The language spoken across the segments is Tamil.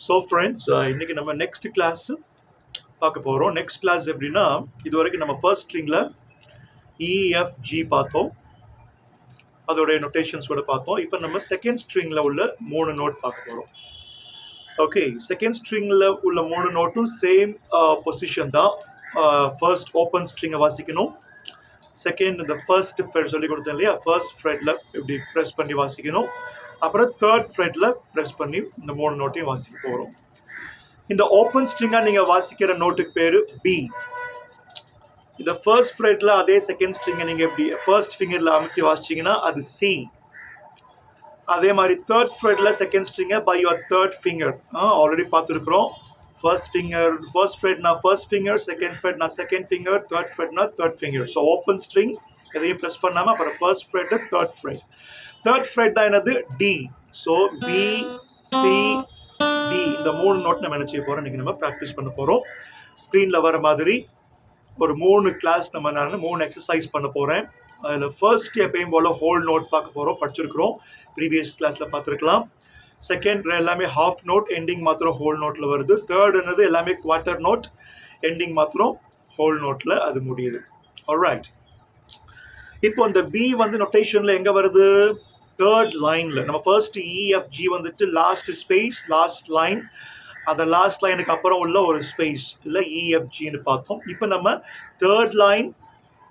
So friends, இன்னைக்கு நம்ம நெக்ஸ்ட் கிளாஸ் பார்க்க போறோம். நெக்ஸ்ட் கிளாஸ் எப்படின்னா, இது வரைக்கும் நம்ம ஃபர்ஸ்ட் ஸ்ட்ரிங்ல EFG பார்த்தோம், அதோட நோட்டேஷன்ஸோட பார்த்தோம். இப்போ நம்ம செகண்ட் ஸ்ட்ரிங்ல உள்ள 3 நோட் பார்க்க போறோம். ஓகே, செகண்ட் ஸ்ட்ரிங்ல உள்ள 3 நோட்டும் சேம் பொசிஷன் தான். ஃபர்ஸ்ட் ஓப்பன் ஸ்ட்ரிங்கை வாசிக்கணும். செகண்ட் இந்த ஃபர்ஸ்ட் ஃப்ரெட் சொல்லி கொடுத்தேன் இல்லையா, ஃபர்ஸ்ட் ஃப்ரெட்ல இப்படி ப்ரெஸ் பண்ணி வாசிக்கணும். அப்புறம் தேர்ட் ஃப்ரெட்ல ப்ரெஸ் பண்ணி இந்த 3 நோட்டையும் வாசிக்க போறோம். இந்த ஓப்பன் ஸ்ட்ரிங்கா நீங்க வாசிக்கிற நோட்டுக்கு பேரு பி. இந்த ஃபர்ஸ்ட் ஃப்ரெட்ல அதே செகண்ட் ஸ்ட்ரிங்கை நீங்க எப்படி ஃபர்ஸ்ட் ஃபிங்கர்ல அமுத்தி வாசிச்சீங்கன்னா அது சி. அதே மாதிரி தேர்ட் ஃப்ரெட்ல செகண்ட் ஸ்ட்ரிங்கை by your third finger already பார்த்துருக்குறோம். ஃபர்ஸ்ட் ஃப்ரெட்னா ஃபர்ஸ்ட் ஃபிங்கர், செகண்ட் ஃப்ரெட்னா செகண்ட் ஃபிங்கர், தேர்ட் ஃப்ரெட்னா third finger. So open string எதையும் ப்ரெஸ் பண்ணாம அப்புறம் first fret, third fret. Third fret தான் என்னது D. So B, C, D, இந்த 3 நோட் நம்ம என்ன செய்ய போறோம், இன்னைக்கு நம்ம ப்ராக்டிஸ் பண்ண போறோம். ஸ்க்ரீன்ல வர மாதிரி ஒரு 3 கிளாஸ் நான் 3 எக்ஸசைஸ் பண்ண போறேன். அதில் ஃபர்ஸ்ட் எப்பயும் போல ஹோல் நோட் பார்க்க போறோம், படிச்சிருக்கிறோம், ப்ரீவியஸ் கிளாஸ்ல பார்த்துருக்கலாம். செகண்ட் எல்லாமே ஹாஃப் நோட், எண்டிங் மாத்திரம் ஹோல் நோட்ல வருது. தேர்ட் என்னது எல்லாமே குவார்ட்டர் நோட், எண்டிங் மாத்திரம் ஹோல் நோட்ல அது முடியுது. ஆல்ரைட், இப்போ இந்த பி வந்து நொட்டேஷன்ல எங்க வருது, தேர்ட் லைன்ல. நம்ம ஃபர்ஸ்ட் EFG வந்துட்டு லாஸ்ட் ஸ்பேஸ், லாஸ்ட் லைன். அந்த லாஸ்ட் லைனுக்கு அப்புறம் உள்ள ஒரு ஸ்பேஸ் இல்லை EFGன்னு பார்த்தோம். இப்போ நம்ம தேர்ட் லைன்,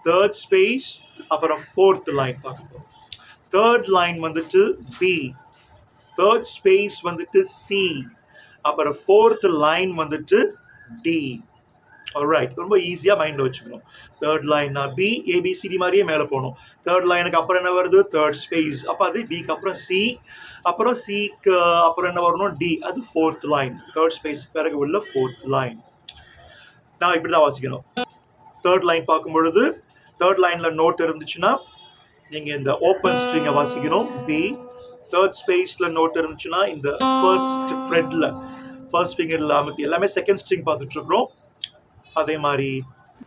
தேர்ட் ஸ்பேஸ், அப்புறம் ஃபோர்த் லைன் பார்க்கணும். தேர்ட் லைன் வந்துட்டு பி, தேர்ட் ஸ்பேஸ் வந்துட்டு சி, அப்புறம் ஃபோர்த் லைன் வந்துட்டு டி. ஆல்ரைட், ரொம்ப ஈஸியாக மைண்டில் வச்சுக்கணும். தேர்ட் லைன்னா பி, ஏபிசிடி மாதிரியே மேலே போகணும். தேர்ட் லைனுக்கு அப்புறம் என்ன வருது, தேர்ட் ஸ்பேஸ், அப்போ அது பிக்கு அப்புறம் சி, அப்புறம் சிக்கு அப்புறம் என்ன வரணும், டி, அது ஃபோர்த் லைன். தேர்ட் ஸ்பேஸ் பிறகு உள்ள ஃபோர்த் லைன். நான் இப்படி தான் வாசிக்கணும். தேர்ட் லைன் பார்க்கும் பொழுது தேர்ட் லைனில் நோட் இருந்துச்சுன்னா நீங்கள் இந்த ஓப்பன் ஸ்ட்ரிங்கை வாசிக்கணும் பி. தேர்ட் ஸ்பேஸில் நோட் இருந்துச்சுன்னா இந்த ஃபர்ஸ்ட் ஃப்ரெட்ல ஃபர்ஸ்ட் ஃபிங்கரில் அமுத்தி, எல்லாமே செகண்ட் ஸ்ட்ரிங் பார்த்துட்டு இருக்கிறோம். அதே மாதிரி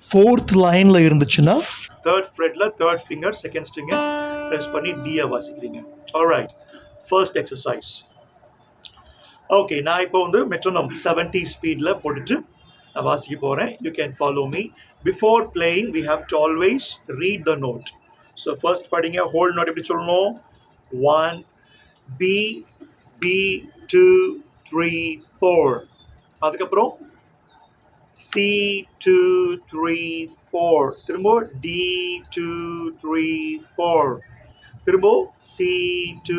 ஃபோர்த் லைன்ல இருந்துச்சுன்னா தேர்ட் ஃப்ரெட்ல தேர்ட் ஃபிங்கர் செகண்ட் ஸ்ட்ரிங்கை ப்ரெஸ் பண்ணி டியை வாசிக்கிறீங்க. Alright, first exercise. ஓகே, நான் இப்போ வந்து மெட்ரோனம் 70 ஸ்பீடில் போட்டுட்டு நான் வாசிக்க போகிறேன். You can follow me. Before playing we have to always read the note. So first படிங்க, ஹோல் நோட் எப்படி சொல்லணும், 1 பி, பி 2 3 4. அதுக்கப்புறம் C2 3 4, திரும்ப D2 3 4, திரும்ப C2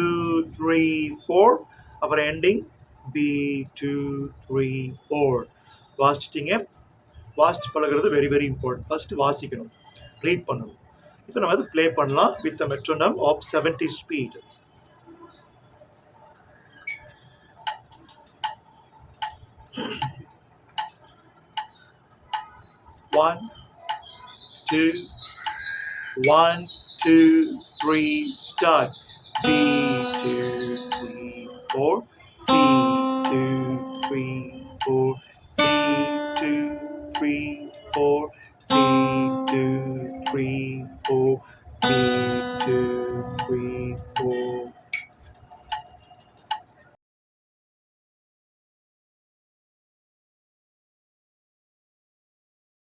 3 4, அப்புறம் எண்டிங் B2 3 4. வாசிச்சிட்டிங்க. வாசிச்சு பழகிறது வெரி வெரி இம்பார்ட்டன்ட். ஃபர்ஸ்ட் வாசிக்கணும், ரீட் பண்ணணும். இப்போ நம்ம அது ப்ளே பண்ணலாம் with a metronome of 70 speed. One, two, 1 2 3 start. B2 3 4, C2 3 4, D2 3 4, C2 3 4, B2